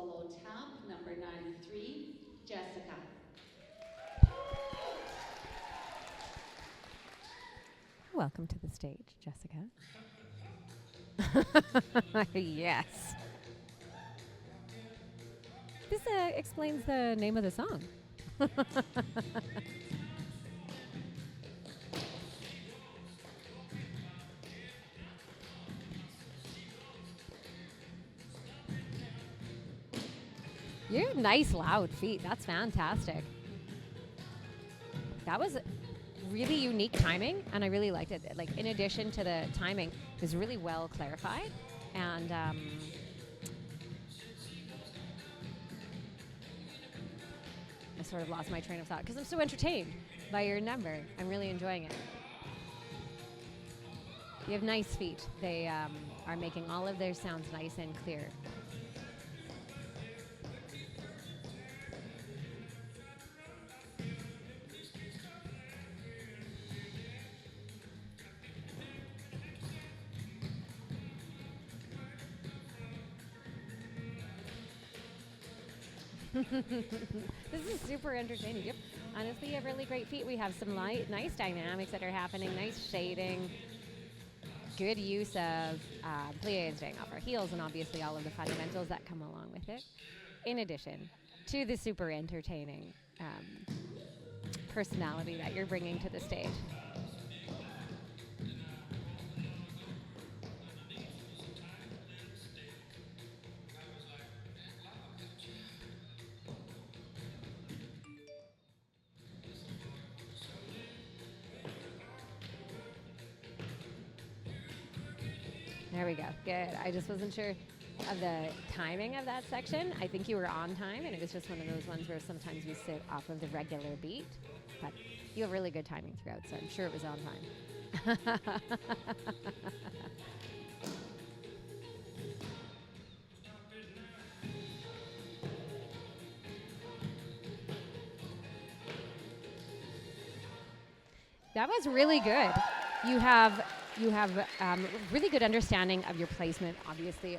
solo tap, number 93, Jessica. Welcome to the stage, Jessica. Yes. This explains the name of the song. You have nice, loud feet. That's fantastic. That was really unique timing, and I really liked it. Like, in addition to the timing, it was really well clarified, and I sort of lost my train of thought because I'm so entertained by your number. I'm really enjoying it. You have nice feet. They are making all of their sounds nice and clear. This is super entertaining. Yep. Honestly, you have really great feet. We have some nice dynamics that are happening, nice shading, good use of plié staying off our heels, and obviously all of the fundamentals that come along with it, in addition to the super entertaining personality that you're bringing to the stage. There we go. Good. I just wasn't sure of the timing of that section. I think you were on time, and it was just one of those ones where sometimes we sit off of the regular beat. But you have really good timing throughout, so I'm sure it was on time. That was really good. You have really good understanding of your placement, obviously.